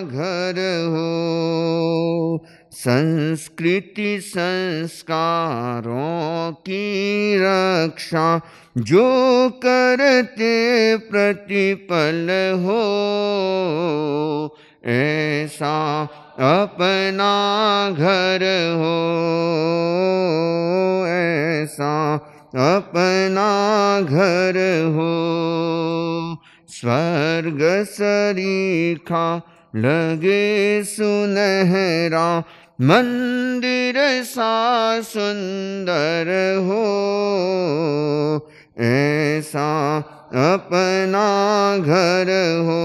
घर हो। संस्कृति संस्कारों की रक्षा जो करते प्रतिपल हो, ऐसा अपना घर हो, ऐसा अपना घर हो। स्वर्ग सरीखा लगे सुनहरा, मंदिर सा सुंदर हो, ऐसा अपना घर हो,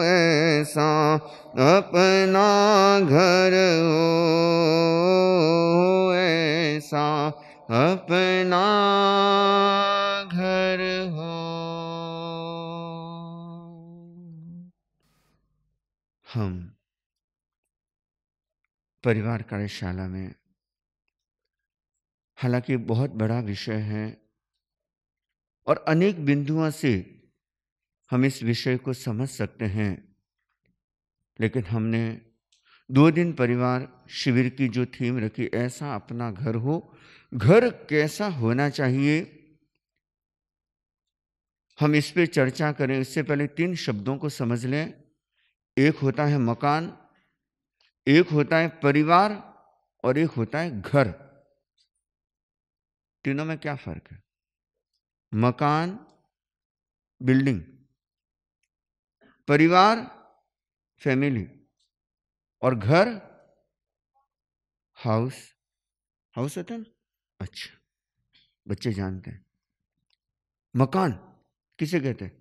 ऐसा अपना घर हो, ऐसा अपना घर हो। हम परिवार कार्यशाला में, हालांकि बहुत बड़ा विषय है और अनेक बिंदुओं से हम इस विषय को समझ सकते हैं, लेकिन हमने 2 दिन परिवार शिविर की जो थीम रखी, ऐसा अपना घर हो, घर कैसा होना चाहिए, हम इस पे चर्चा करें। इससे पहले 3 शब्दों को समझ लें। एक होता है मकान, एक होता है परिवार और एक होता है घर। तीनों में क्या फर्क है? मकान बिल्डिंग, परिवार फैमिली, और घर हाउस। हाउस होता है ना? अच्छा, बच्चे जानते हैं। मकान किसे कहते हैं?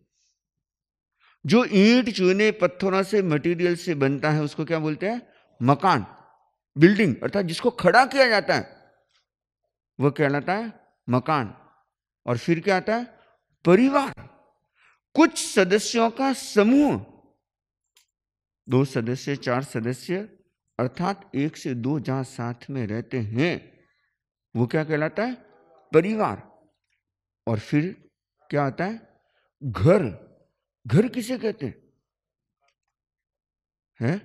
जो ईंट चूने पत्थरों से मटेरियल से बनता है उसको क्या बोलते हैं? मकान। बिल्डिंग अर्थात जिसको खड़ा किया जाता है वो कहलाता है मकान। और फिर क्या आता है? परिवार। कुछ सदस्यों का समूह, 2 सदस्य 4 सदस्य अर्थात 1 से 2 जहां साथ में रहते हैं वो क्या कहलाता है? परिवार। और फिर क्या आता है? घर। घर किसे कहते हैं?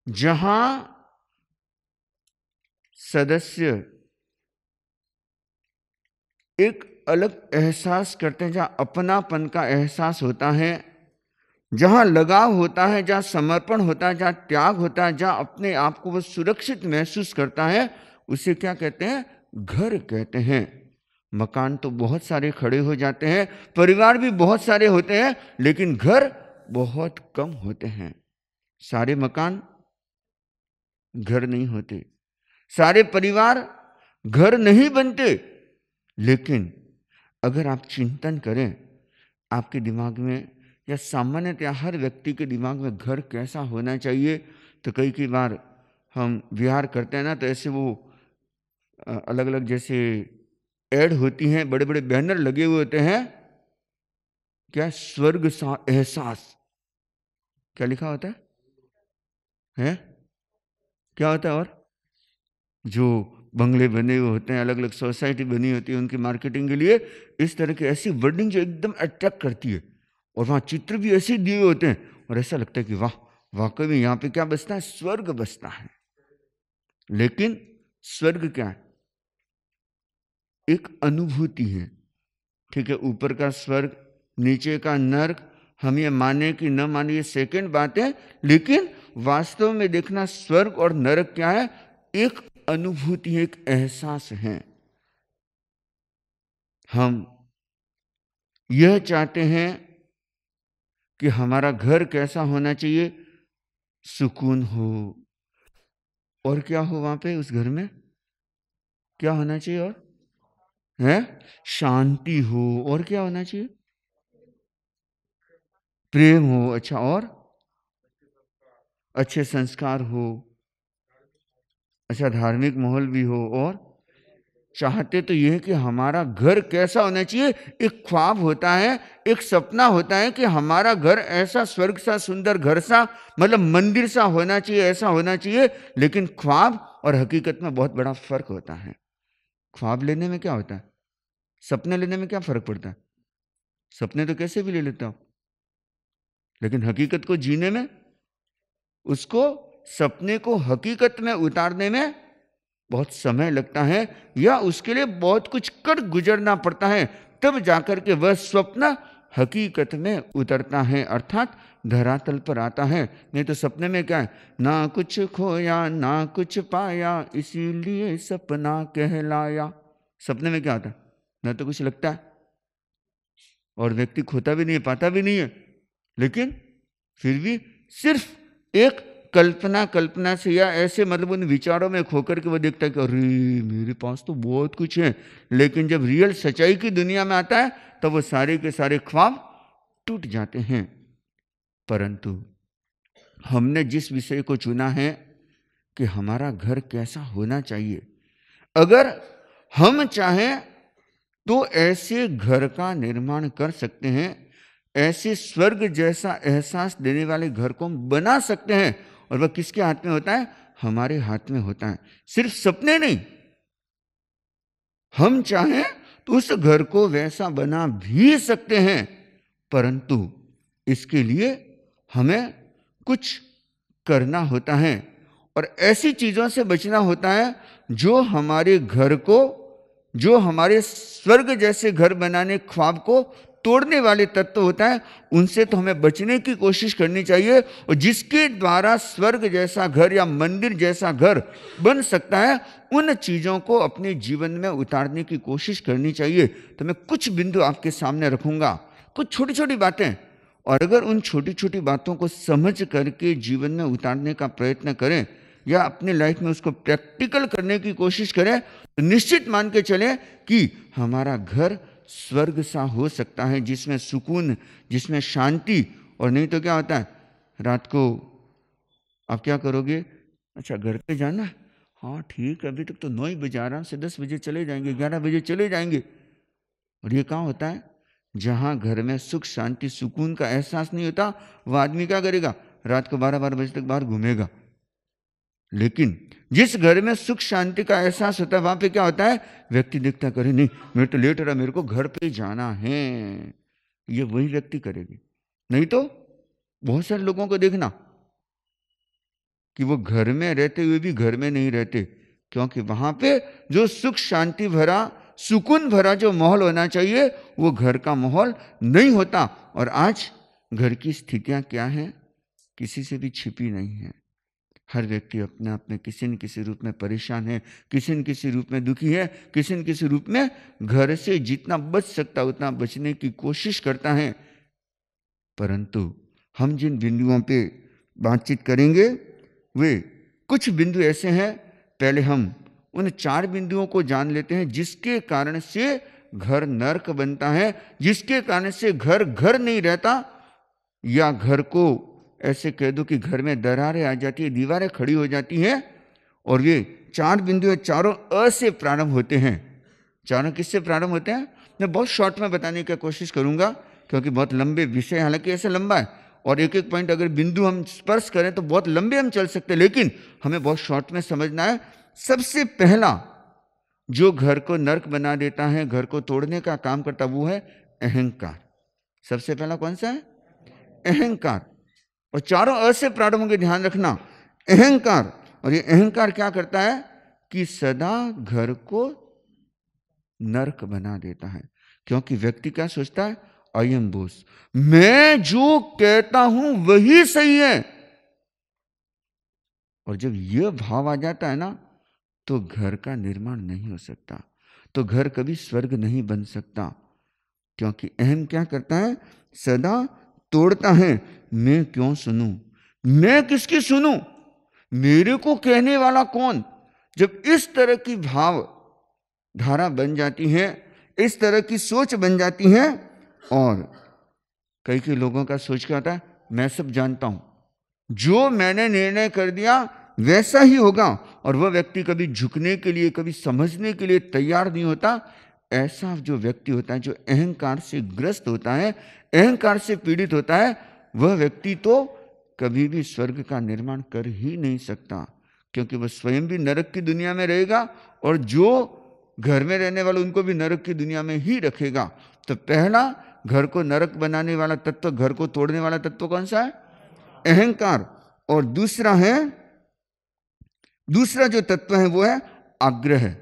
जहां सदस्य एक अलग एहसास करते हैं, जहां अपनापन का एहसास होता है, जहां लगाव होता है, जहां समर्पण होता है, जहां त्याग होता है, जहां अपने आप को वो सुरक्षित महसूस करता है, उसे क्या कहते हैं? घर कहते हैं। मकान तो बहुत सारे खड़े हो जाते हैं, परिवार भी बहुत सारे होते हैं, लेकिन घर बहुत कम होते हैं। सारे मकान घर नहीं होते, सारे परिवार घर नहीं बनते। लेकिन अगर आप चिंतन करें, आपके दिमाग में या सामान्यतः हर व्यक्ति के दिमाग में घर कैसा होना चाहिए, तो कई बार हम विहार करते हैं ना, तो ऐसे वो अलग अलग जैसे ऐड होती हैं, बड़े बड़े बैनर लगे हुए होते हैं, क्या स्वर्ग सा एहसास, क्या लिखा होता है? क्या होता है? और जो बंगले बने हुए होते हैं, अलग अलग सोसाइटी बनी होती है उनकी मार्केटिंग के लिए, इस तरह की ऐसी वर्डिंग जो एकदम अट्रैक्ट करती है, और वहाँ चित्र भी ऐसे दिए होते हैं, और ऐसा लगता है कि वाह, वाकई में यहाँ पे क्या बसता है? स्वर्ग बसता है। लेकिन स्वर्ग क्या है? एक अनुभूति है, ठीक है? ऊपर का स्वर्ग, नीचे का नर्क, हम ये माने कि न माने ये सेकंड बात है, लेकिन वास्तव में देखना स्वर्ग और नरक क्या है? एक अनुभूति, एक एहसास है। हम यह चाहते हैं कि हमारा घर कैसा होना चाहिए? सुकून हो। और क्या हो वहां पे? उस घर में क्या होना चाहिए? और है शांति हो। और क्या होना चाहिए? प्रेम हो। अच्छा, और अच्छे संस्कार हो। अच्छा, धार्मिक माहौल भी हो। और चाहते तो यह है कि हमारा घर कैसा होना चाहिए? एक ख्वाब होता है, एक सपना होता है कि हमारा घर ऐसा स्वर्ग सा सुंदर घर सा, मतलब मंदिर सा होना चाहिए, ऐसा होना चाहिए। लेकिन ख्वाब और हकीकत में बहुत बड़ा फर्क होता है। ख्वाब लेने में क्या होता है? सपने लेने में क्या फर्क पड़ता है? सपने तो कैसे भी ले लेते हो, लेकिन हकीकत को जीने में, उसको सपने को हकीकत में उतारने में बहुत समय लगता है, या उसके लिए बहुत कुछ कर गुजरना पड़ता है, तब जाकर के वह स्वप्न हकीकत में उतरता है, अर्थात धरातल पर आता है। नहीं तो सपने में क्या है, ना कुछ खोया ना कुछ पाया, इसीलिए सपना कहलाया। सपने में क्या होता है, ना तो कुछ लगता है और व्यक्ति खोता भी नहीं है, पाता भी नहीं है, लेकिन फिर भी सिर्फ एक कल्पना से या ऐसे मतलब उन विचारों में खोकर के वो देखता है कि अरे मेरे पास तो बहुत कुछ है, लेकिन जब रियल सच्चाई की दुनिया में आता है तब वो सारे के सारे ख्वाब टूट जाते हैं। परंतु हमने जिस विषय को चुना है कि हमारा घर कैसा होना चाहिए, अगर हम चाहें तो ऐसे घर का निर्माण कर सकते हैं, ऐसे स्वर्ग जैसा एहसास देने वाले घर को हम बना सकते हैं। और वह किसके हाथ में होता है, हमारे हाथ में होता है। सिर्फ सपने नहीं, हम चाहें तो उस घर को वैसा बना भी सकते हैं, परंतु इसके लिए हमें कुछ करना होता है और ऐसी चीजों से बचना होता है जो हमारे घर को, जो हमारे स्वर्ग जैसे घर बनाने ख्वाब को तोड़ने वाले तत्व होता है, उनसे तो हमें बचने की कोशिश करनी चाहिए। और जिसके द्वारा स्वर्ग जैसा घर या मंदिर जैसा घर बन सकता है, उन चीजों को अपने जीवन में उतारने की कोशिश करनी चाहिए। तो मैं कुछ बिंदु आपके सामने रखूंगा, कुछ छोटी छोटी बातें, और अगर उन छोटी छोटी बातों को समझ करके जीवन में उतारने का प्रयत्न करें या अपने लाइफ में उसको प्रैक्टिकल करने की कोशिश करें, तो निश्चित मान के चलें कि हमारा घर स्वर्ग सा हो सकता है, जिसमें सुकून, जिसमें शांति। और नहीं तो क्या होता है, रात को आप क्या करोगे, अच्छा घर पे जाना है, हाँ ठीक है, अभी तक तो 9 ही बजे, आराम से 10 बजे चले जाएंगे, 11 बजे चले जाएंगे। और ये कहाँ होता है, जहाँ घर में सुख शांति सुकून का एहसास नहीं होता, वह आदमी क्या करेगा, रात को 12 बजे तक बाहर घूमेगा। लेकिन जिस घर में सुख शांति का एहसास होता है, वहां पे क्या होता है, व्यक्ति देखता करे नहीं मैं तो लेट रहा, मेरे को घर पे जाना है, ये वही व्यक्ति करेगी। नहीं तो बहुत सारे लोगों को देखना कि वो घर में रहते हुए भी घर में नहीं रहते, क्योंकि वहां पे जो सुख शांति भरा सुकून भरा जो माहौल होना चाहिए वो घर का माहौल नहीं होता। और आज घर की स्थितियां क्या हैं, किसी से भी छिपी नहीं है। हर व्यक्ति अपने आप में किसी न किसी रूप में परेशान है, किसी न किसी रूप में दुखी है, किसी न किसी रूप में घर से जितना बच सकता उतना बचने की कोशिश करता है। परंतु हम जिन बिंदुओं पे बातचीत करेंगे वे कुछ बिंदु ऐसे हैं, पहले हम उन 4 बिंदुओं को जान लेते हैं जिसके कारण से घर नर्क बनता है, जिसके कारण से घर घर नहीं रहता, या घर को ऐसे कह दो कि घर में दरारें आ जाती है, दीवारें खड़ी हो जाती हैं। और ये 4 बिंदु चारों अ से प्रारंभ होते हैं। चारों किससे प्रारंभ होते हैं, मैं बहुत शॉर्ट में बताने की कोशिश करूंगा, क्योंकि बहुत लंबे विषय, हालांकि ऐसे लंबा है और एक एक पॉइंट अगर बिंदु हम स्पर्श करें तो बहुत लंबे हम चल सकते हैं, लेकिन हमें बहुत शॉर्ट में समझना है। सबसे पहला जो घर को नर्क बना देता है, घर को तोड़ने का काम करता, वो है अहंकार। सबसे पहला कौन सा है, अहंकार। और चारों अ से प्रारंभ होंगे, ध्यान रखना, अहंकार। और ये अहंकार क्या करता है कि सदा घर को नर्क बना देता है, क्योंकि व्यक्ति क्या सोचता है, आई एम बॉस, मैं जो कहता हूं वही सही है। और जब यह भाव आ जाता है ना, तो घर का निर्माण नहीं हो सकता, तो घर कभी स्वर्ग नहीं बन सकता। क्योंकि अहम क्या करता है, सदा तोड़ता है। मैं क्यों सुनूं, मैं किसकी सुनूं, मेरे को कहने वाला कौन। जब इस तरह की भाव धारा बन जाती है, इस तरह की सोच बन जाती है, और कई लोगों का सोच क्या होता है, मैं सब जानता हूं, जो मैंने निर्णय कर दिया वैसा ही होगा। और वह व्यक्ति कभी झुकने के लिए, कभी समझने के लिए तैयार नहीं होता। ऐसा जो व्यक्ति होता है, जो अहंकार से ग्रस्त होता है, अहंकार से पीड़ित होता है, वह व्यक्ति तो कभी भी स्वर्ग का निर्माण कर ही नहीं सकता, क्योंकि वह स्वयं भी नरक की दुनिया में रहेगा और जो घर में रहने वाले उनको भी नरक की दुनिया में ही रखेगा। तो पहला घर को नरक बनाने वाला तत्व, घर को तोड़ने वाला तत्व कौन सा है? अहंकार। और दूसरा जो तत्व है वो है आग्रह।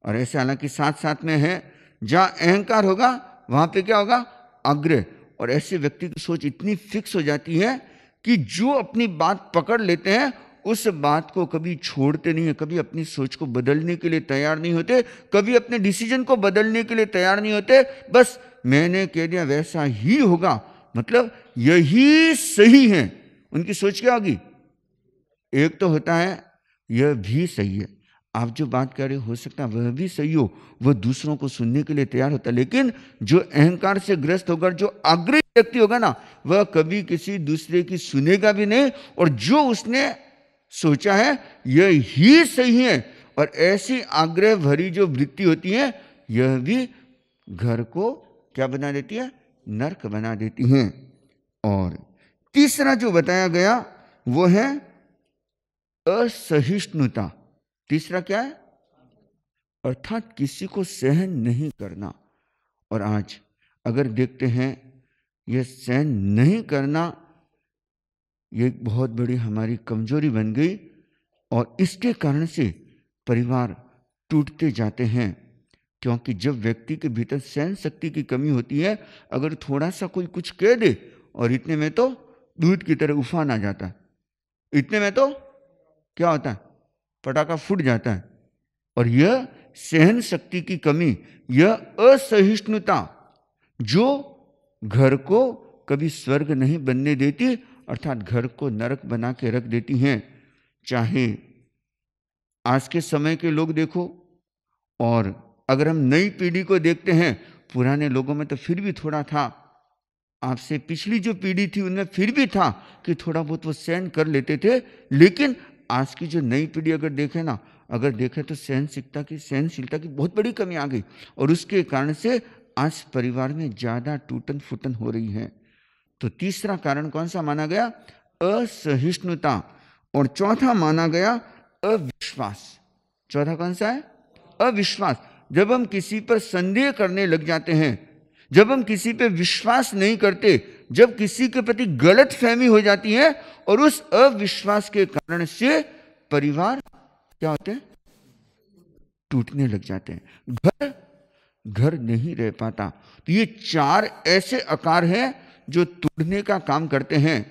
और ऐसे हालांकि साथ साथ में है, जहां अहंकार होगा वहां पे क्या होगा? आग्रह। और ऐसे व्यक्ति की सोच इतनी फिक्स हो जाती है कि जो अपनी बात पकड़ लेते हैं उस बात को कभी छोड़ते नहीं है, कभी अपनी सोच को बदलने के लिए तैयार नहीं होते, कभी अपने डिसीजन को बदलने के लिए तैयार नहीं होते। बस मैंने कह दिया वैसा ही होगा, मतलब यही सही है। उनकी सोच क्या होगी? एक तो होता है यह भी सही है, आप जो बात कर रहे हो सकता है वह भी सही हो, वह दूसरों को सुनने के लिए तैयार होता है। लेकिन जो अहंकार से ग्रस्त होकर जो आग्रही व्यक्ति होगा ना, वह कभी किसी दूसरे की सुनेगा भी नहीं, और जो उसने सोचा है यह ही सही है। और ऐसी आग्रह भरी जो वृत्ति होती है, यह भी घर को क्या बना देती है? नरक बना देती है। और तीसरा जो बताया गया वो है असहिष्णुता। तीसरा क्या है? अर्थात किसी को सहन नहीं करना। और आज अगर देखते हैं यह सहन नहीं करना, ये एक बहुत बड़ी हमारी कमजोरी बन गई, और इसके कारण से परिवार टूटते जाते हैं। क्योंकि जब व्यक्ति के भीतर सहन शक्ति की कमी होती है, अगर थोड़ा सा कोई कुछ कह दे और इतने में तो दूध की तरह उफान आ जाता है, इतने में तो क्या होता है? पटाखा फूट जाता है। और यह सहन शक्ति की कमी, यह असहिष्णुता जो घर को कभी स्वर्ग नहीं बनने देती, अर्थात घर को नरक बना के रख देती हैं। चाहे आज के समय के लोग देखो, और अगर हम नई पीढ़ी को देखते हैं, पुराने लोगों में तो फिर भी थोड़ा था, आपसे पिछली जो पीढ़ी थी उनमें फिर भी था कि थोड़ा बहुत वो सहन कर लेते थे। लेकिन आज की जो नई पीढ़ी अगर देखे ना, अगर देखे तो सहनशीलता की बहुत बड़ी कमी आ गई, और उसके कारण से आज परिवार में ज्यादा टूटन फूटन हो रही है। तो तीसरा कारण कौन सा माना गया? असहिष्णुता। और चौथा माना गया अविश्वास। चौथा कौन सा है? अविश्वास। जब हम किसी पर संदेह करने लग जाते हैं, जब हम किसी पे विश्वास नहीं करते, जब किसी के प्रति गलत फहमी हो जाती है, और उस अविश्वास के कारण से परिवार क्या होते हैं? टूटने लग जाते हैं, घर नहीं रह पाता। तो ये चार ऐसे आकार हैं जो तोड़ने का काम करते हैं,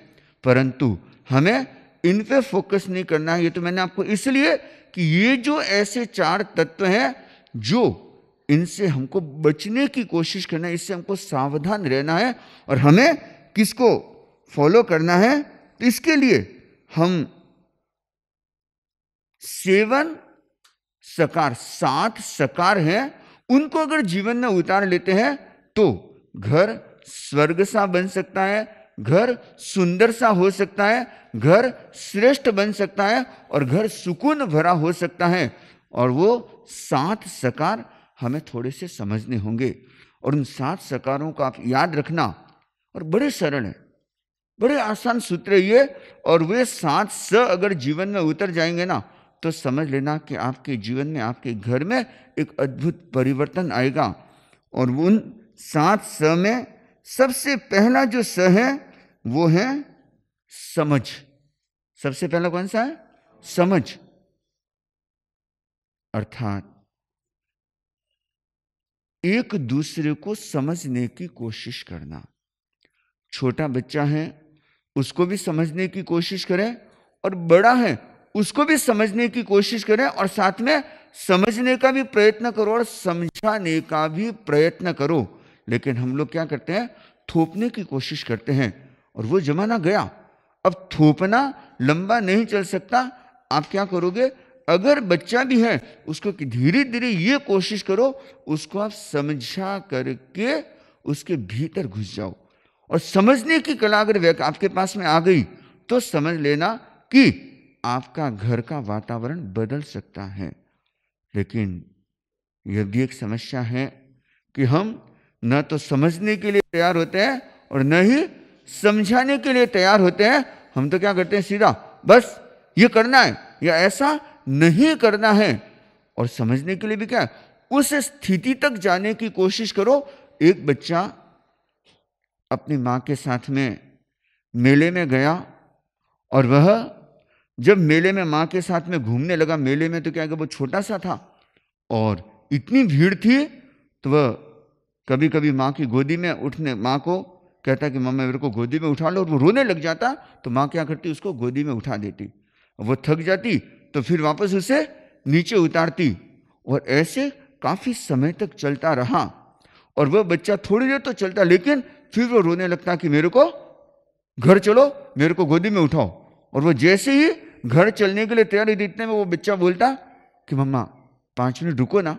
परंतु हमें इन पे फोकस नहीं करना है। ये तो मैंने आपको इसलिए कि ये जो ऐसे चार तत्व हैं, जो इनसे हमको बचने की कोशिश करना है, इससे हमको सावधान रहना है, और हमें किसको फॉलो करना है? तो इसके लिए हम 7 सकार, 7 सकार हैं, उनको अगर जीवन में उतार लेते हैं तो घर स्वर्ग सा बन सकता है, घर सुंदर सा हो सकता है, घर श्रेष्ठ बन सकता है, और घर सुकून भरा हो सकता है। और वो 7 सकार हमें थोड़े से समझने होंगे, और उन 7 सकारों को आप याद रखना। और बड़े सरल है, बड़े आसान सूत्र है ये, और वे 7 स अगर जीवन में उतर जाएंगे ना, तो समझ लेना कि आपके जीवन में, आपके घर में एक अद्भुत परिवर्तन आएगा। और उन 7 स में सबसे पहला जो स है वो है समझ। सबसे पहला कौन सा है? समझ। अर्थात एक दूसरे को समझने की कोशिश करना। छोटा बच्चा है उसको भी समझने की कोशिश करें, और बड़ा है उसको भी समझने की कोशिश करें, और साथ में समझने का भी प्रयत्न करो और समझाने का भी प्रयत्न करो। लेकिन हम लोग क्या करते हैं? थोपने की कोशिश करते हैं, और वो जमाना गया। अब थोपना लंबा नहीं चल सकता। आप क्या करोगे? अगर बच्चा भी है उसको धीरे धीरे ये कोशिश करो, उसको आप समझा करके उसके भीतर घुस जाओ, और समझने की कला अगर आपके पास में आ गई तो समझ लेना कि आपका घर का वातावरण बदल सकता है। लेकिन यह भी एक समस्या है कि हम न तो समझने के लिए तैयार होते हैं और न ही समझाने के लिए तैयार होते हैं। हम तो क्या करते हैं? सीधा बस ये करना है या ऐसा नहीं करना है। और समझने के लिए भी क्या, उस स्थिति तक जाने की कोशिश करो। एक बच्चा अपनी माँ के साथ में मेले में गया और वह जब मेले में माँ के साथ में घूमने लगा, मेले में तो क्या कि वो छोटा सा था और इतनी भीड़ थी, तो वह कभी कभी माँ की गोदी में उठने, माँ को कहता कि मम्मा मेरे को गोदी में उठा लो, और वो रोने लग जाता तो माँ क्या करती, उसको गोदी में उठा देती। वो थक जाती तो फिर वापस उसे नीचे उतारती, और ऐसे काफी समय तक चलता रहा। और वह बच्चा थोड़ी देर तो चलता, लेकिन फिर वो रोने लगता कि मेरे को घर चलो, मेरे को गोदी में उठाओ। और वो जैसे ही घर चलने के लिए तैयार हुई, इतने में वो बच्चा बोलता कि मम्मा 5 मिनट रुको ना।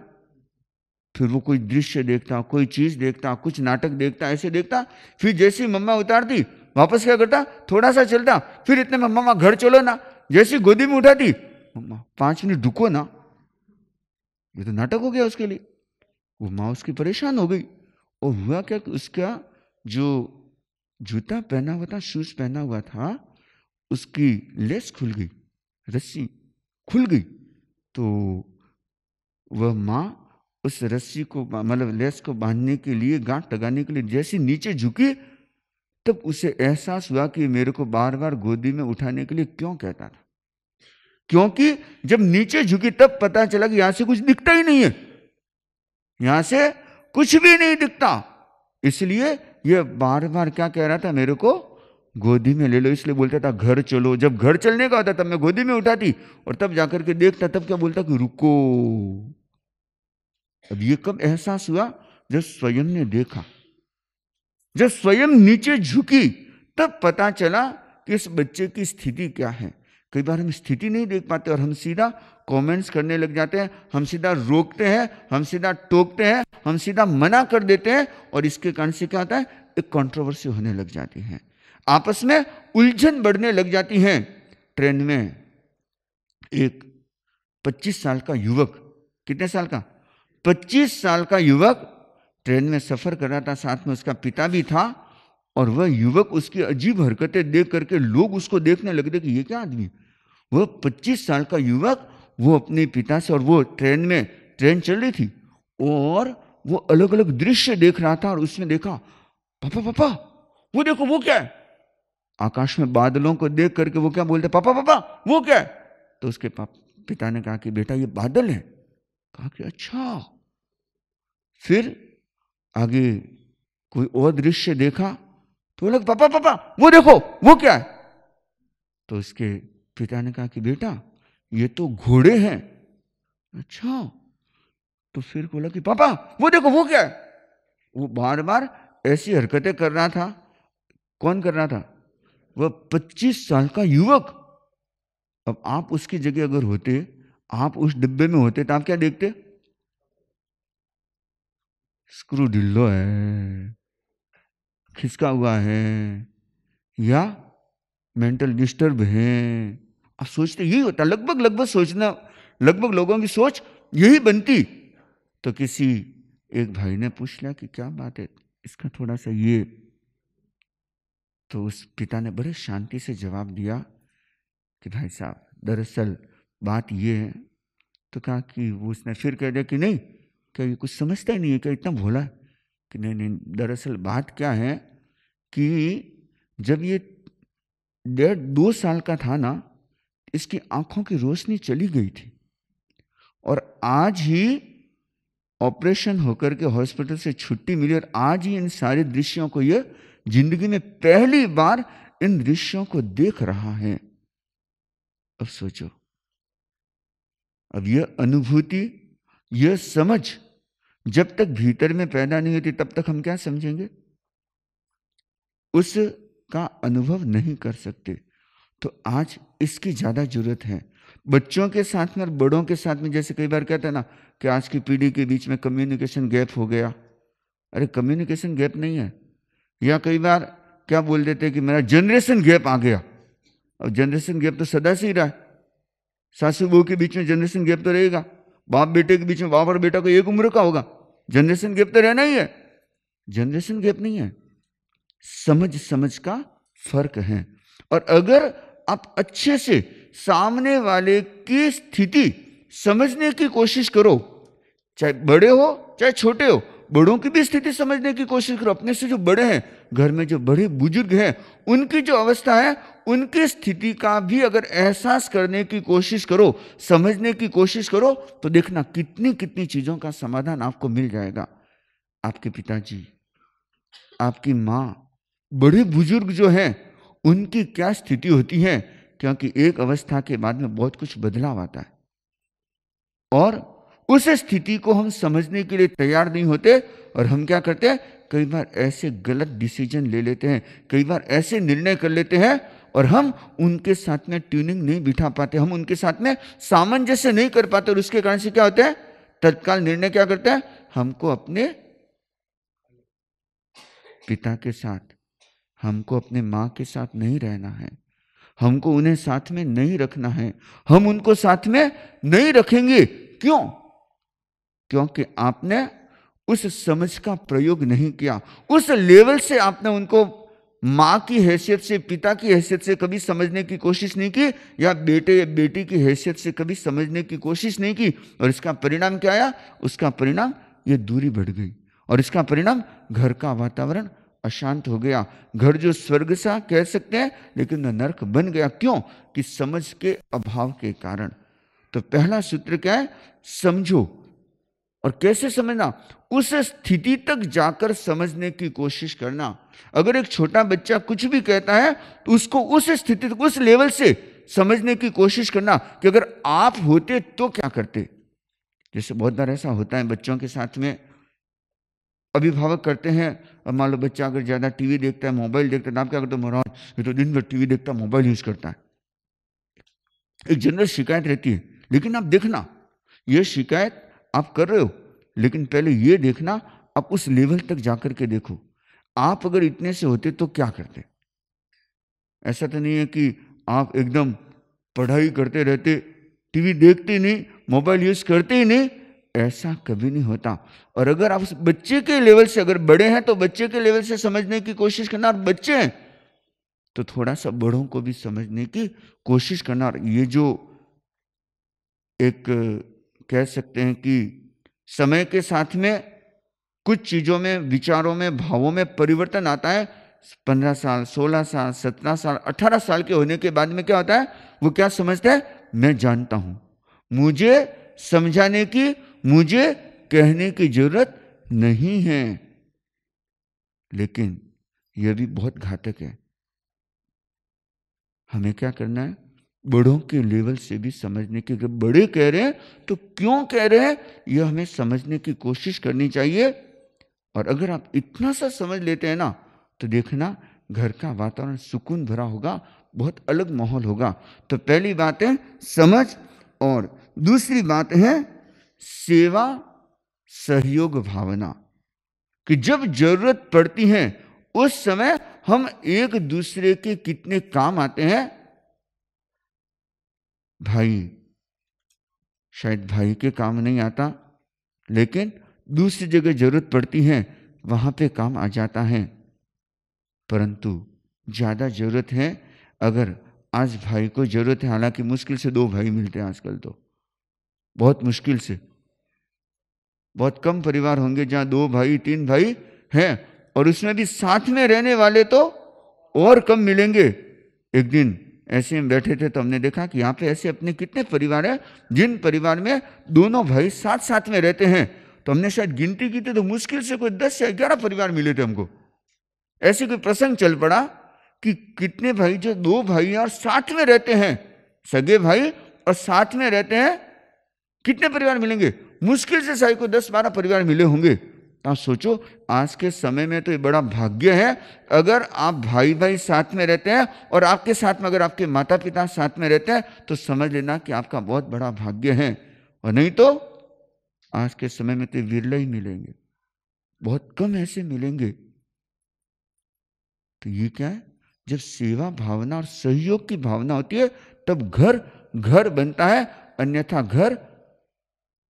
फिर वो कोई दृश्य देखता, कोई चीज देखता, कुछ नाटक देखता, ऐसे देखता। फिर जैसे ही मम्मा उतारती, वापस क्या करता, थोड़ा सा चलता, फिर इतने में मम्मा घर चलो ना। जैसे गोदी में उठाती, मम्मा 5 मिनट रुको ना। ये तो नाटक हो गया उसके लिए। वो माँ उसकी परेशान हो गई। और हुआ क्या कि उसका जो जूता पहना हुआ था, शूज पहना हुआ था, उसकी लेस खुल गई, रस्सी खुल गई। तो वह माँ उस रस्सी को, मतलब लेस को बांधने के लिए, गांठ लगाने के लिए जैसे नीचे झुकी, तब उसे एहसास हुआ कि मेरे को बार बार गोदी में उठाने के लिए क्यों कहता था। क्योंकि जब नीचे झुकी तब पता चला कि यहां से कुछ दिखता ही नहीं है, यहां से कुछ भी नहीं दिखता। इसलिए यह बार बार क्या कह रहा था, मेरे को गोदी में ले लो। इसलिए बोलता था घर चलो। जब घर चलने का होता तब मैं गोदी में उठाती, और तब जाकर के देखता, तब क्या बोलता कि रुको। अब ये कब एहसास हुआ, जब स्वयं ने देखा, जब स्वयं नीचे झुकी, तब पता चला कि इस बच्चे की स्थिति क्या है। कई बार हम स्थिति नहीं देख पाते और हम सीधा कमेंट्स करने लग जाते हैं, हम सीधा रोकते हैं, हम सीधा टोकते हैं, हम सीधा मना कर देते हैं, और इसके कारण से क्या होता है, एक कंट्रोवर्सी होने लग जाती है, आपस में उलझन बढ़ने लग जाती है। ट्रेन में एक 25 साल का युवक, कितने साल का, 25 साल का युवक ट्रेन में सफर कर रहा था, साथ में उसका पिता भी था। और वह युवक, उसकी अजीब हरकतें देख करके लोग उसको देखने लगे कि ये क्या आदमी। वह 25 साल का युवक, वो अपने पिता से, और वो ट्रेन में, ट्रेन चल रही थी और वो अलग अलग दृश्य देख रहा था। और उसने देखा, पापा पापा वो देखो, वो क्या है। आकाश में बादलों को देख करके वो क्या बोलते, पापा पापा वो क्या है। तो उसके पिता ने कहा कि बेटा ये बादल है। कहा कि अच्छा। फिर आगे कोई और दृश्य देखा, तो बोला पापा पापा वो देखो, वो क्या है। तो उसके पिता ने कहा कि बेटा ये तो घोड़े हैं। अच्छा। तो फिर बोला कि पापा वो देखो, वो क्या है। वो बार बार ऐसी हरकतें कर रहा था। कौन कर रहा था, वह 25 साल का युवक। अब आप उसकी जगह अगर होते, आप उस डिब्बे में होते, तो आप क्या देखते, स्क्रू ढिल्लो है, खिसका हुआ है, या मेंटल डिस्टर्ब है। आप सोचते यही होता, लगभग सोचना, लगभग लोगों की सोच यही बनती। तो किसी एक भाई ने पूछ लिया कि क्या बात है, इसका थोड़ा सा ये। तो उस पिता ने बड़े शांति से जवाब दिया कि भाई साहब दरअसल बात ये है। तो कहा कि वो, उसने फिर कह दिया कि नहीं, क्या ये कुछ समझता ही नहीं है क्या, इतना भोला है। कि नहीं नहीं, दरअसल बात क्या है कि जब ये 1.5-2 साल का था ना, इसकी आंखों की रोशनी चली गई थी, और आज ही ऑपरेशन होकर के हॉस्पिटल से छुट्टी मिली, और आज ही इन सारे दृश्यों को, ये जिंदगी में पहली बार इन दृश्यों को देख रहा है। अब सोचो, अब यह अनुभूति, यह समझ जब तक भीतर में पैदा नहीं होती, तब तक हम क्या समझेंगे, उसका अनुभव नहीं कर सकते। तो आज इसकी ज्यादा जरूरत है, बच्चों के साथ में और बड़ों के साथ में। जैसे कई बार कहते हैं ना कि आज की पीढ़ी के बीच में कम्युनिकेशन गैप हो गया। अरे कम्युनिकेशन गैप नहीं है। या कई बार क्या बोल देते हैं कि मेरा जनरेशन गैप आ गया। अब जनरेशन गैप तो सदा से ही रहा है। सासू बहू के बीच में जनरेशन गैप तो रहेगा, बाप बेटे के बीच में, बाप और बेटा को एक उम्र का होगा, जनरेशन गैप तो रहना ही है। जनरेशन गैप नहीं है, समझ का फर्क है। और अगर आप अच्छे से सामने वाले की स्थिति समझने की कोशिश करो, चाहे बड़े हो चाहे छोटे हो, बड़ों की भी स्थिति समझने की कोशिश करो। अपने से जो बड़े हैं, घर में जो बड़े बुजुर्ग हैं, उनकी जो अवस्था है, उनकी स्थिति का भी अगर एहसास करने की कोशिश करो, समझने की कोशिश करो, तो देखना कितनी कितनी चीजों का समाधान आपको मिल जाएगा। आपके पिताजी, आपकी माँ, बड़े बुजुर्ग जो हैं, उनकी क्या स्थिति होती है, क्योंकि एक अवस्था के बाद में बहुत कुछ बदलाव आता है और उस स्थिति को हम समझने के लिए तैयार नहीं होते और हम क्या करते हैं, कई बार ऐसे गलत डिसीजन ले लेते हैं, कई बार ऐसे निर्णय कर लेते हैं और हम उनके साथ में ट्यूनिंग नहीं बिठा पाते, हम उनके साथ में सामंजस्य नहीं कर पाते और उसके कारण से क्या होता है, तत्काल निर्णय क्या करता है, हमको अपने पिता के साथ, हमको अपने माँ के साथ नहीं रहना है, हमको उन्हें साथ में नहीं रखना है, हम उनको साथ में नहीं रखेंगे। क्यों? क्योंकि आपने उस समझ का प्रयोग नहीं किया, उस लेवल से आपने उनको माँ की हैसियत से, पिता की हैसियत से कभी समझने की कोशिश नहीं की, या बेटे या बेटी की हैसियत से कभी समझने की कोशिश नहीं की। और इसका परिणाम क्या आया? उसका परिणाम ये दूरी बढ़ गई और इसका परिणाम घर का वातावरण अशांत हो गया। घर जो स्वर्ग सा कह सकते हैं, लेकिन नरक बन गया। क्यों? कि समझ के अभाव के कारण। तो पहला सूत्र क्या है? समझो। और कैसे समझना? उस स्थिति तक जाकर समझने की कोशिश करना। अगर एक छोटा बच्चा कुछ भी कहता है तो उसको उस स्थिति तक, उस लेवल से समझने की कोशिश करना कि अगर आप होते तो क्या करते। जैसे बहुत बार ऐसा होता है बच्चों के साथ में, अभिभावक करते हैं, और मान लो बच्चा अगर ज्यादा टीवी देखता है, मोबाइल देखता है, तो आप क्या करते हो? महाराज ये तो दिन भर टीवी देखता है, मोबाइल यूज करता है। एक जनरल शिकायत रहती है। लेकिन आप देखना, ये शिकायत आप कर रहे हो, लेकिन पहले ये देखना आप उस लेवल तक जाकर के देखो, आप अगर इतने से होते तो क्या करते। ऐसा तो नहीं है कि आप एकदम पढ़ाई करते रहते, टीवी देखते ही नहीं, मोबाइल यूज करते ही नहीं, ऐसा कभी नहीं होता। और अगर आप उस बच्चे के लेवल से अगर बड़े हैं तो बच्चे के लेवल से समझने की कोशिश करना, और बच्चे हैं तो थोड़ा सा बड़ों को भी समझने की कोशिश करना। और ये जो एक कह सकते हैं कि समय के साथ में कुछ चीजों में, विचारों में, भावों में परिवर्तन आता है। 15 साल, 16 साल, 17 साल, 18 साल के होने के बाद में क्या होता है? वो क्या समझता है? मैं जानता हूं, मुझे समझाने की, मुझे कहने की जरूरत नहीं है। लेकिन यह भी बहुत घातक है। हमें क्या करना है? बड़ों के लेवल से भी समझने की, अगर बड़े कह रहे हैं तो क्यों कह रहे हैं, यह हमें समझने की कोशिश करनी चाहिए। और अगर आप इतना सा समझ लेते हैं ना, तो देखना घर का वातावरण सुकून भरा होगा, बहुत अलग माहौल होगा। तो पहली बात है समझ, और दूसरी बात है सेवा सहयोग भावना, कि जब जरूरत पड़ती है उस समय हम एक दूसरे के कितने काम आते हैं। भाई शायद भाई के काम नहीं आता, लेकिन दूसरी जगह जरूरत पड़ती है, वहां पे काम आ जाता है। परंतु ज्यादा जरूरत है, अगर आज भाई को जरूरत है, हालांकि मुश्किल से 2 भाई मिलते हैं आजकल, तो बहुत मुश्किल से, बहुत कम परिवार होंगे जहां 2 भाई 3 भाई हैं, और उसमें भी साथ में रहने वाले तो और कम मिलेंगे। एक दिन ऐसे हम बैठे थे तो हमने देखा कि यहाँ पे ऐसे अपने कितने परिवार हैं जिन परिवार में दोनों भाई साथ साथ में रहते हैं। तो हमने शायद गिनती की थी तो मुश्किल से कोई 10 या 11 परिवार मिले थे हमको। ऐसे कोई प्रसंग चल पड़ा कि कितने भाई, जो 2 भाई और साथ में रहते हैं, सगे भाई और साथ में रहते हैं, कितने परिवार मिलेंगे? मुश्किल से शायद को 10-12 परिवार मिले होंगे। तो आप सोचो, आज के समय में तो ये बड़ा भाग्य है अगर आप भाई भाई साथ में रहते हैं, और आपके साथ में अगर आपके माता पिता साथ में रहते हैं, तो समझ लेना कि आपका बहुत बड़ा भाग्य है। और नहीं तो आज के समय में तो विरले ही मिलेंगे, बहुत कम ऐसे मिलेंगे। तो ये क्या है? जब सेवा भावना और सहयोग की भावना होती है, तब घर घर बनता है। अन्यथा घर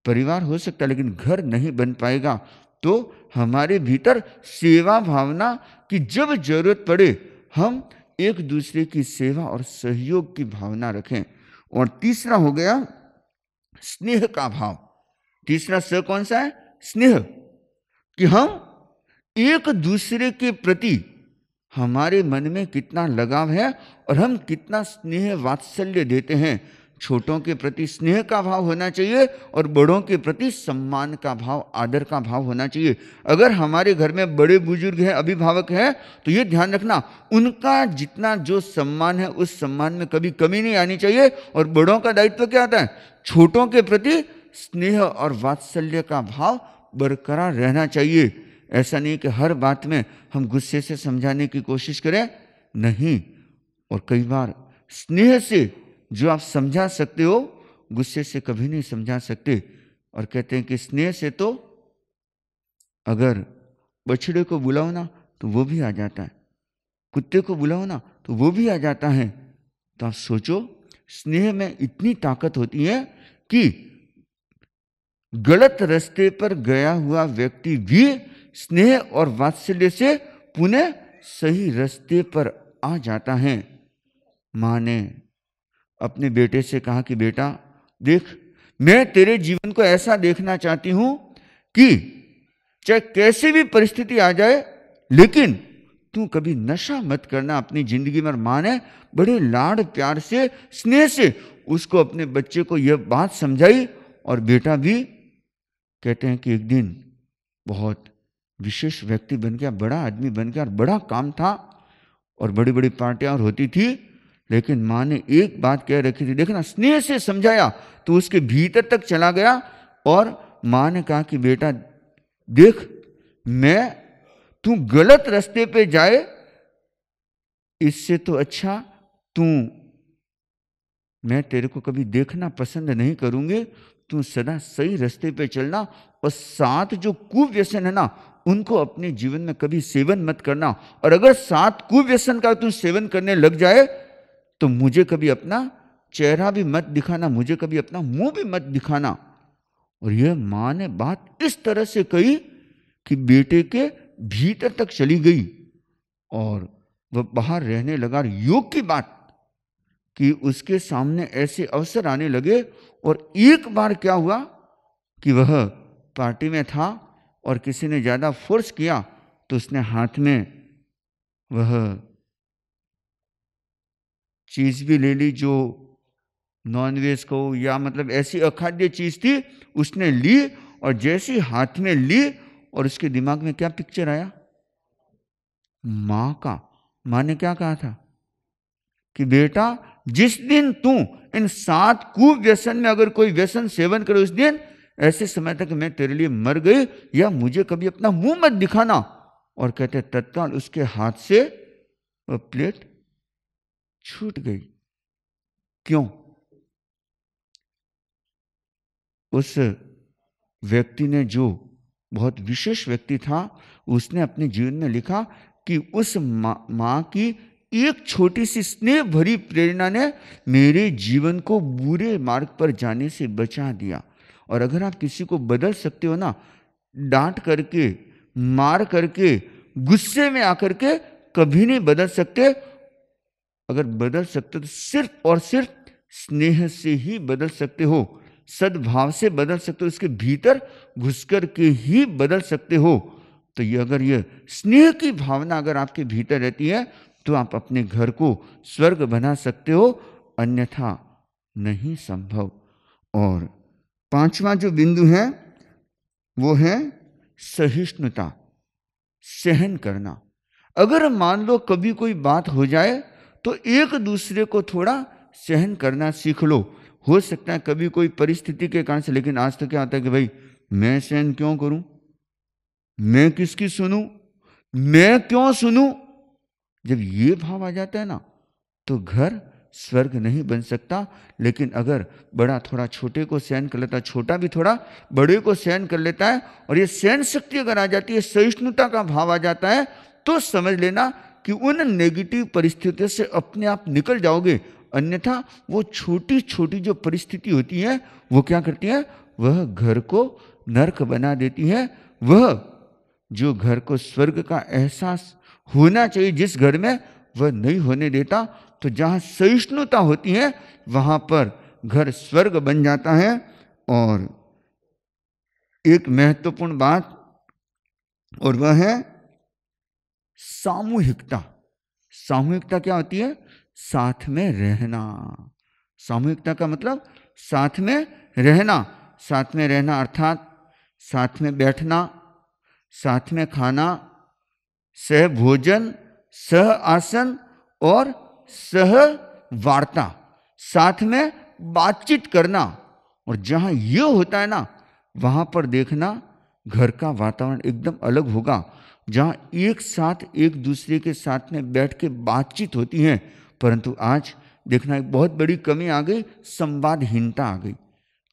परिवार हो सकता है, लेकिन घर नहीं बन पाएगा। तो हमारे भीतर सेवा भावना की जब जरूरत पड़े, हम एक दूसरे की सेवा और सहयोग की भावना रखें। और तीसरा हो गया स्नेह का भाव। तीसरा स कौन सा है? स्नेह। कि हम एक दूसरे के प्रति हमारे मन में कितना लगाव है और हम कितना स्नेह वात्सल्य देते हैं। छोटों के प्रति स्नेह का भाव होना चाहिए और बड़ों के प्रति सम्मान का भाव, आदर का भाव होना चाहिए। अगर हमारे घर में बड़े बुजुर्ग हैं, अभिभावक हैं, तो ये ध्यान रखना उनका जितना जो सम्मान है उस सम्मान में कभी कमी नहीं आनी चाहिए। और बड़ों का दायित्व क्या आता है? छोटों के प्रति स्नेह और वात्सल्य का भाव बरकरार रहना चाहिए। ऐसा नहीं कि हर बात में हम गुस्से से समझाने की कोशिश करें, नहीं। और कई बार स्नेह से जो आप समझा सकते हो, गुस्से से कभी नहीं समझा सकते। और कहते हैं कि स्नेह से तो अगर बछड़े को बुलाओ ना तो वो भी आ जाता है, कुत्ते को बुलाओ ना तो वो भी आ जाता है। तो आप सोचो, स्नेह में इतनी ताकत होती है कि गलत रास्ते पर गया हुआ व्यक्ति भी स्नेह और वात्सल्य से पुनः सही रास्ते पर आ जाता है। माँ ने अपने बेटे से कहा कि बेटा देख, मैं तेरे जीवन को ऐसा देखना चाहती हूं कि चाहे कैसी भी परिस्थिति आ जाए, लेकिन तू कभी नशा मत करना अपनी जिंदगी में। माँ ने बड़े लाड प्यार से, स्नेह से उसको, अपने बच्चे को यह बात समझाई। और बेटा भी कहते हैं कि एक दिन बहुत विशेष व्यक्ति बन गया, बड़ा आदमी बन गया और बड़ा काम था और बड़ी बड़ी पार्टियां और होती थी। लेकिन माँ ने एक बात कह रखी थी, देखना, स्नेह से समझाया तो उसके भीतर तक चला गया। और माँ ने कहा कि बेटा देख, तू गलत रास्ते पे जाए इससे तो अच्छा मैं तेरे को कभी देखना पसंद नहीं करूंगी। तू सदा सही रास्ते पे चलना और साथ जो कुव्यसन है ना, उनको अपने जीवन में कभी सेवन मत करना। और अगर साथ कुव्यसन का तू सेवन करने लग जाए तो मुझे कभी अपना चेहरा भी मत दिखाना, मुझे कभी अपना मुंह भी मत दिखाना। और यह माँ ने बात इस तरह से कही कि बेटे के भीतर तक चली गई और वह बाहर रहने लगा। योग की बात कि उसके सामने ऐसे अवसर आने लगे। और एक बार क्या हुआ कि वह पार्टी में था और किसी ने ज्यादा फोर्स किया तो उसने हाथ में वह चीज भी ले ली जो नॉनवेज को, या मतलब ऐसी अखाद्य चीज थी, उसने ली। और जैसी हाथ में ली और उसके दिमाग में क्या पिक्चर आया? मां का। मां ने क्या कहा था कि बेटा जिस दिन तू इन 7 कुव्यसन में अगर कोई व्यसन सेवन करे, उस दिन ऐसे समय तक मैं तेरे लिए मर गई, या मुझे कभी अपना मुंह मत दिखाना। और कहते तत्काल उसके हाथ से वह प्लेट छूट गई। क्यों? उस व्यक्ति ने, जो बहुत विशेष व्यक्ति था, उसने अपने जीवन में लिखा कि उस मां की एक छोटी सी स्नेह भरी प्रेरणा ने मेरे जीवन को बुरे मार्ग पर जाने से बचा दिया। और अगर आप किसी को बदल सकते हो ना, डांट करके, मार करके, गुस्से में आकर के कभी नहीं बदल सकते। अगर बदल सकते तो सिर्फ और सिर्फ स्नेह से ही बदल सकते हो, सद्भाव से बदल सकते हो, उसके भीतर घुस कर के ही बदल सकते हो। तो ये अगर ये स्नेह की भावना अगर आपके भीतर रहती है तो आप अपने घर को स्वर्ग बना सकते हो, अन्यथा नहीं संभव। और 5वां जो बिंदु है वो है सहिष्णुता, सहन करना। अगर मान लो कभी कोई बात हो जाए तो एक दूसरे को थोड़ा सहन करना सीख लो। हो सकता है कभी कोई परिस्थिति के कारण से, लेकिन आज तो क्या होता है कि भाई मैं सहन क्यों करूं, मैं किसकी सुनूं, मैं क्यों सुनूं। जब ये भाव आ जाता है ना तो घर स्वर्ग नहीं बन सकता। लेकिन अगर बड़ा थोड़ा छोटे को सहन कर लेता है, छोटा भी थोड़ा बड़े को सहन कर लेता है, और ये सहन शक्ति अगर आ जाती है, सहिष्णुता का भाव आ जाता है, तो समझ लेना कि उन नेगेटिव परिस्थितियों से अपने आप निकल जाओगे। अन्यथा वो छोटी छोटी जो परिस्थिति होती है वो क्या करती है, वह घर को नरक बना देती है। वह जो घर को स्वर्ग का एहसास होना चाहिए जिस घर में, वह नहीं होने देता। तो जहां सहिष्णुता होती है वहां पर घर स्वर्ग बन जाता है। और एक महत्वपूर्ण बात और वह है सामूहिकता। सामूहिकता क्या होती है? साथ में रहना। सामूहिकता का मतलब साथ में रहना। साथ में रहना अर्थात साथ में बैठना, साथ में खाना, सह भोजन, सह आसन और सह वार्ता, साथ में बातचीत करना। और जहां ये होता है ना, वहां पर देखना घर का वातावरण एकदम अलग होगा। जहां एक साथ एक दूसरे के साथ में बैठ के बातचीत होती है, परंतु आज देखना एक बहुत बड़ी कमी आ गई, संवादहीनता आ गई।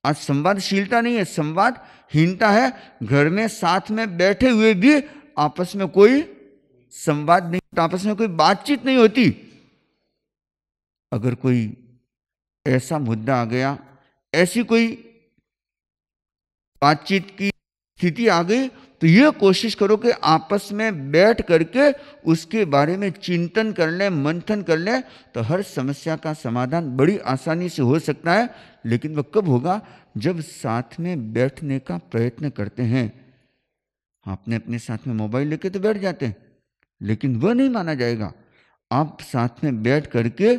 आज संवादशीलता नहीं है, संवादहीनता है। घर में साथ में बैठे हुए भी आपस में कोई संवाद नहीं, आपस में कोई बातचीत नहीं होती। अगर कोई ऐसा मुद्दा आ गया, ऐसी कोई बातचीत की स्थिति आ गई, तो यह कोशिश करो कि आपस में बैठ करके उसके बारे में चिंतन कर लें, मंथन कर लें, तो हर समस्या का समाधान बड़ी आसानी से हो सकता है। लेकिन वह कब होगा? जब साथ में बैठने का प्रयत्न करते हैं। आपने अपने साथ में मोबाइल लेके तो बैठ जाते हैं, लेकिन वह नहीं माना जाएगा। आप साथ में बैठ करके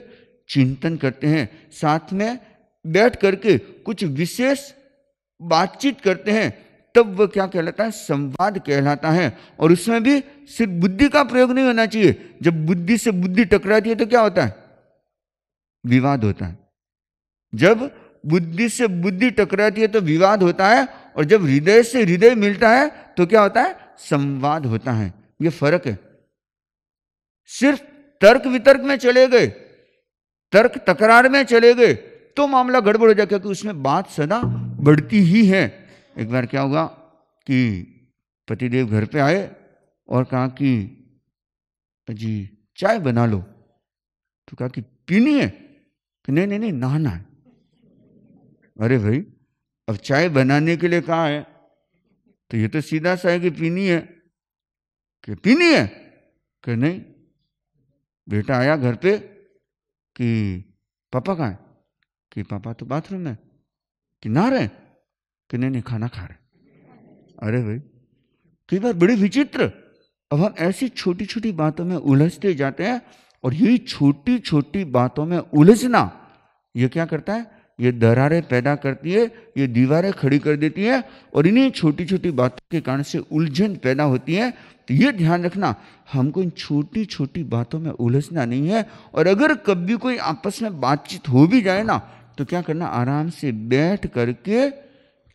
चिंतन करते हैं, साथ में बैठ करके कुछ विशेष बातचीत करते हैं, तब वह क्या कहलाता है? संवाद कहलाता है। और उसमें भी सिर्फ बुद्धि का प्रयोग नहीं होना चाहिए। जब बुद्धि से बुद्धि टकराती है तो क्या होता है? विवाद होता है। जब बुद्धि से बुद्धि टकराती है तो विवाद होता है, और जब हृदय से हृदय मिलता है तो क्या होता है? संवाद होता है। यह फर्क है। सिर्फ तर्क वितर्क में चले गए, तर्क तकरार में चले गए तो मामला गड़बड़ हो जाए, क्योंकि उसमें बात सदा बढ़ती ही है। एक बार क्या हुआ कि पतिदेव घर पे आए और कहा कि जी चाय बना लो। तो कहा कि पीनी है? कि नहीं नहीं नहीं, नहाना है। अरे भाई, अब चाय बनाने के लिए कहा है तो ये तो सीधा सा है कि पीनी है। कि पीनी है? कि नहीं। बेटा आया घर पे कि पापा कहाँ है? कि पापा तो बाथरूम में। कि नहा रहे? कि नहीं नहीं, खाना खा रहे। अरे भाई, कई बार बड़ी विचित्र। अब हम ऐसी छोटी छोटी बातों में उलझते जाते हैं, और यही छोटी छोटी बातों में उलझना ये क्या करता है? ये दरारें पैदा करती है, ये दीवारें खड़ी कर देती है, और इन्हीं छोटी छोटी बातों के कारण से उलझन पैदा होती है। तो ये ध्यान रखना, हमको इन छोटी छोटी बातों में उलझना नहीं है। और अगर कभी कोई आपस में बातचीत हो भी जाए ना, तो क्या करना? आराम से बैठ करके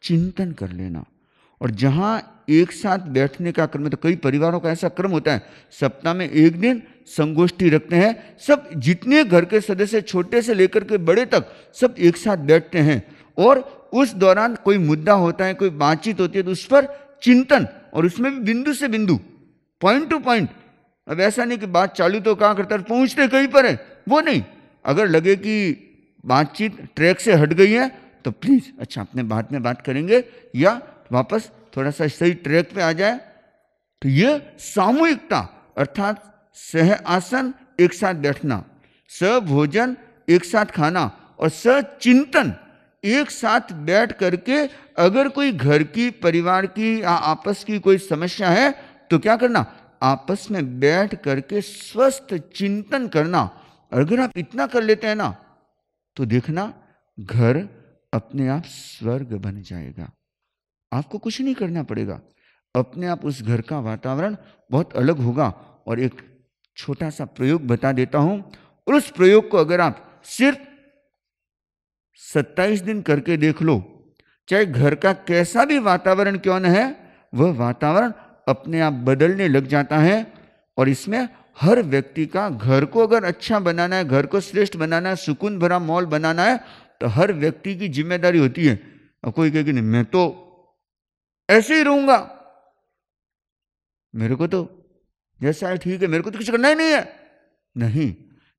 चिंतन कर लेना। और जहां एक साथ बैठने का क्रम है, तो कई परिवारों का ऐसा क्रम होता है, सप्ताह में एक दिन संगोष्ठी रखते हैं। सब जितने घर के सदस्य, छोटे से लेकर के बड़े तक, सब एक साथ बैठते हैं। और उस दौरान कोई मुद्दा होता है, कोई बातचीत होती है, तो उस पर चिंतन, और उसमें भी बिंदु से बिंदु, पॉइंट टू पॉइंट। अब ऐसा नहीं कि बात चालू तो कहाँ करता है, पहुंचते कहीं पर है, वो नहीं। अगर लगे कि बातचीत ट्रैक से हट गई है तो प्लीज अच्छा अपने बाद में बात करेंगे, या वापस थोड़ा सा सही ट्रैक पे आ जाए। तो ये सामूहिकता अर्थात सह आसन, एक साथ बैठना, सह भोजन, एक साथ खाना, और सह चिंतन, एक साथ बैठ करके अगर कोई घर की, परिवार की या आपस की कोई समस्या है तो क्या करना? आपस में बैठ करके स्वस्थ चिंतन करना। अगर आप इतना कर लेते हैं ना, तो देखना घर अपने आप स्वर्ग बन जाएगा। आपको कुछ नहीं करना पड़ेगा, अपने आप उस घर का वातावरण बहुत अलग होगा। और एक छोटा सा प्रयोग बता देता हूं, और उस प्रयोग को अगर आप सिर्फ 27 दिन करके देख लो, चाहे घर का कैसा भी वातावरण क्यों न है, वह वातावरण अपने आप बदलने लग जाता है। और इसमें हर व्यक्ति का, घर को अगर अच्छा बनाना है, घर को श्रेष्ठ बनाना है, सुकून भरा माहौल बनाना है, तो हर व्यक्ति की जिम्मेदारी होती है। और कोई कहेगी नहीं मैं तो ऐसे ही रहूंगा, मेरे को तो जैसा है ठीक है, मेरे को तो कुछ करना ही नहीं है। नहीं,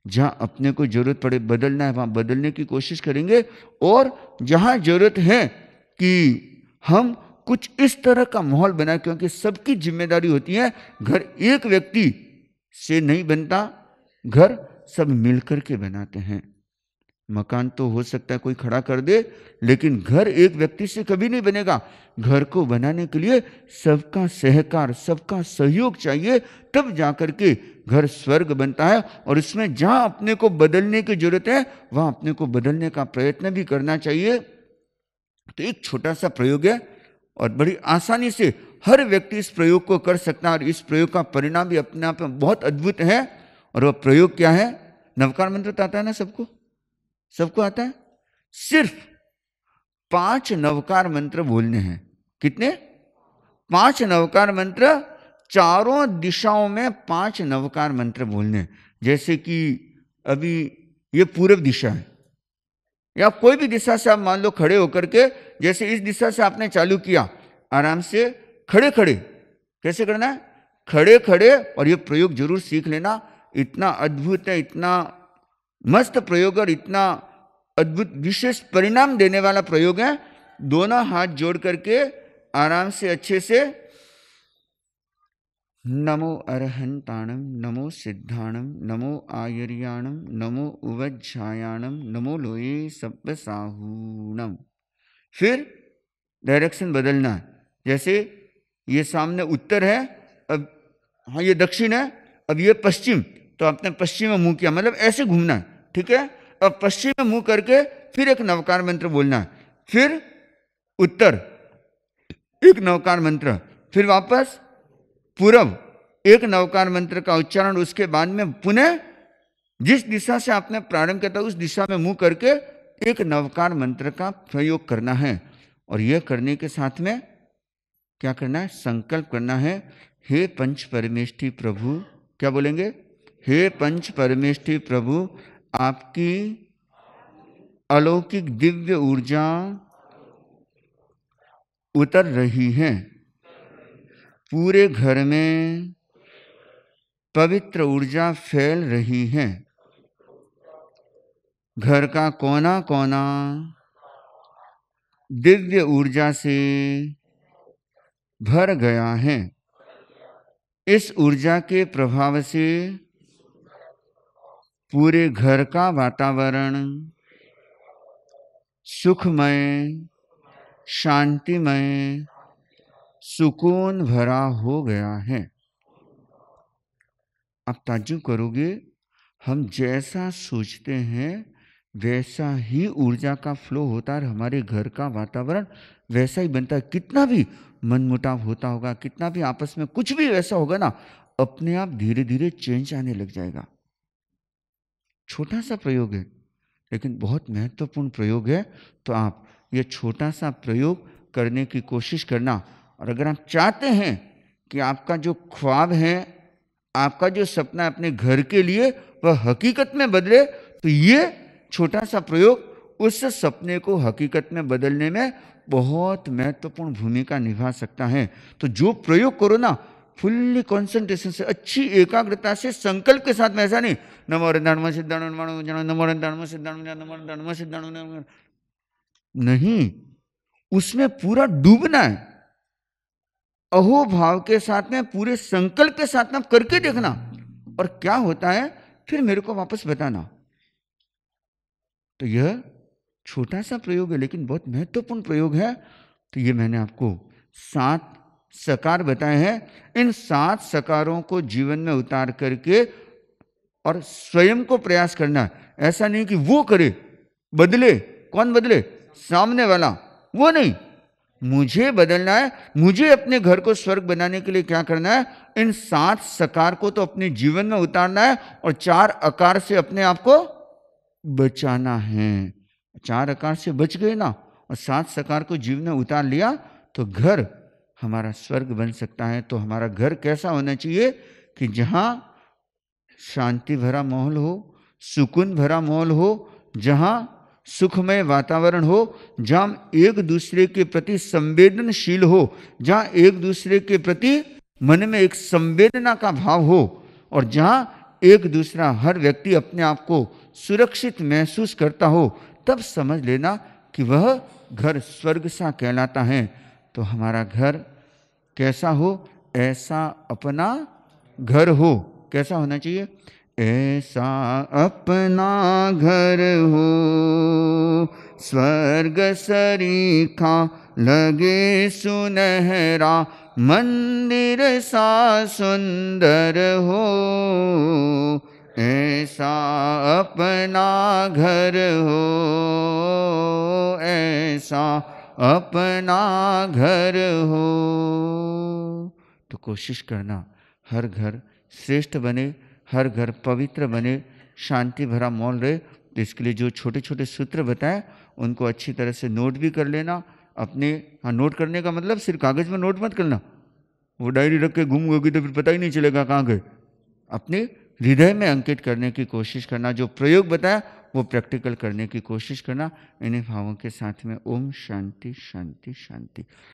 जहां अपने को जरूरत पड़े बदलना है, वहां बदलने की कोशिश करेंगे। और जहां जरूरत है कि हम कुछ इस तरह का माहौल बनाए, क्योंकि सबकी जिम्मेदारी होती है। घर एक व्यक्ति से नहीं बनता, घर सब मिलकर के बनाते हैं। मकान तो हो सकता है कोई खड़ा कर दे, लेकिन घर एक व्यक्ति से कभी नहीं बनेगा। घर को बनाने के लिए सबका सहकार, सबका सहयोग चाहिए, तब जाकर के घर स्वर्ग बनता है। और इसमें जहां अपने को बदलने की जरूरत है वहां अपने को बदलने का प्रयत्न भी करना चाहिए। तो एक छोटा सा प्रयोग है और बड़ी आसानी से हर व्यक्ति इस प्रयोग को कर सकता है, और इस प्रयोग का परिणाम भी अपने आप में बहुत अद्भुत है। और वह प्रयोग क्या है? नवकार मंत्र तो आता है ना सबको, सबको आता है। सिर्फ 5 नवकार मंत्र बोलने हैं। कितने? 5 नवकार मंत्र, चारों दिशाओं में 5 नवकार मंत्र बोलने। जैसे कि अभी ये पूर्व दिशा है, या कोई भी दिशा से आप मान लो खड़े होकर के, जैसे इस दिशा से आपने चालू किया, आराम से खड़े खड़े कैसे करना है? खड़े खड़े। और ये प्रयोग जरूर सीख लेना, इतना अद्भुत है, इतना मस्त प्रयोग और इतना अद्भुत विशेष परिणाम देने वाला प्रयोग है। दोनों हाथ जोड़ करके आराम से अच्छे से नमो अरहंताणम, नमो सिद्धाणम, नमो आयर्याणम, नमो उवज्झायाणम, नमो लोये सब्बसाहूणम। फिर डायरेक्शन बदलना है। जैसे ये सामने उत्तर है, अब हाँ ये दक्षिण है, अब ये पश्चिम, तो आपने पश्चिम में मुंह किया, मतलब ऐसे घूमना है, ठीक है। अब पश्चिम में मुंह करके फिर एक नवकार मंत्र बोलना है, फिर उत्तर एक नवकार मंत्र, फिर वापस पूर्व एक नवकार मंत्र का उच्चारण। उसके बाद में पुनः जिस दिशा से आपने प्रारंभ किया था उस दिशा में मुंह करके एक नवकार मंत्र का प्रयोग करना है। और यह करने के साथ में क्या करना है? संकल्प करना है, हे पंच परमेष्ठी प्रभु। क्या बोलेंगे? हे पंच परमेष्ठी प्रभु, आपकी अलौकिक दिव्य ऊर्जा उतर रही है, पूरे घर में पवित्र ऊर्जा फैल रही है, घर का कोना कोना दिव्य ऊर्जा से भर गया है। इस ऊर्जा के प्रभाव से पूरे घर का वातावरण सुखमय, शांतिमय, सुकून भरा हो गया है। आप ताज्जुब करोगे, हम जैसा सोचते हैं वैसा ही ऊर्जा का फ्लो होता है, हमारे घर का वातावरण वैसा ही बनता है। कितना भी मनमुटाव होता होगा, कितना भी आपस में कुछ भी वैसा होगा ना, अपने आप धीरे धीरे चेंज आने लग जाएगा। छोटा सा प्रयोग है लेकिन बहुत महत्वपूर्ण प्रयोग है। तो आप ये छोटा सा प्रयोग करने की कोशिश करना। और अगर आप चाहते हैं कि आपका जो ख्वाब है, आपका जो सपना है अपने घर के लिए, वह हकीकत में बदले, तो ये छोटा सा प्रयोग उस सपने को हकीकत में बदलने में बहुत महत्वपूर्ण भूमिका निभा सकता है। तो जो प्रयोग करो ना, फुल्ली कॉन्सेंट्रेशन से, अच्छी एकाग्रता से, संकल्प के साथ में, ऐसा नहीं नमो धर्म सिद्धाणु नमो धर्म सिद्धाणु नमो धर्म सिद्धाणु, नहीं, उसमें पूरा डूबना है। अहो भाव के साथ में, पूरे संकल्प के साथ में करके देखना, और क्या होता है फिर मेरे को वापस बताना। तो यह छोटा सा प्रयोग है लेकिन बहुत महत्वपूर्ण प्रयोग है। तो ये मैंने आपको 7 सकार बताए हैं। इन 7 सकारों को जीवन में उतार करके और स्वयं को प्रयास करना है। ऐसा नहीं कि वो करे, बदले। कौन बदले? सामने वाला। वो नहीं, मुझे बदलना है। मुझे अपने घर को स्वर्ग बनाने के लिए क्या करना है? इन 7 सकार को तो अपने जीवन में उतारना है और 4 अकार से अपने आप को बचाना है। 4 अकार से बच गए ना और 7 सकार को जीवन में उतार लिया तो घर हमारा स्वर्ग बन सकता है। तो हमारा घर कैसा होना चाहिए कि जहाँ शांति भरा माहौल हो, सुकून भरा माहौल हो, जहाँ सुखमय वातावरण हो, जहाँ एक दूसरे के प्रति संवेदनशील हो, जहाँ एक दूसरे के प्रति मन में एक संवेदना का भाव हो, और जहाँ एक दूसरा हर व्यक्ति अपने आप को सुरक्षित महसूस करता हो, तब समझ लेना कि वह घर स्वर्ग सा कहलाता है। तो हमारा घर कैसा हो? ऐसा अपना घर हो। कैसा होना चाहिए? ऐसा अपना घर हो स्वर्ग सरीखा लगे सुनहरा, मंदिर सा सुंदर हो। ऐसा अपना घर हो, ऐसा अपना घर हो। तो कोशिश करना हर घर श्रेष्ठ बने, हर घर पवित्र बने, शांति भरा माहौल रहे। तो इसके लिए जो छोटे छोटे सूत्र बताए उनको अच्छी तरह से नोट भी कर लेना अपने। हाँ, नोट करने का मतलब सिर्फ कागज में नोट मत करना, वो डायरी रख के घूम गई तो फिर पता ही नहीं चलेगा कहाँ गए। अपने हृदय में अंकित करने की कोशिश करना, जो प्रयोग बताया वो प्रैक्टिकल करने की कोशिश करना। इन्हीं भावों के साथ में ओम शांति शांति शांति।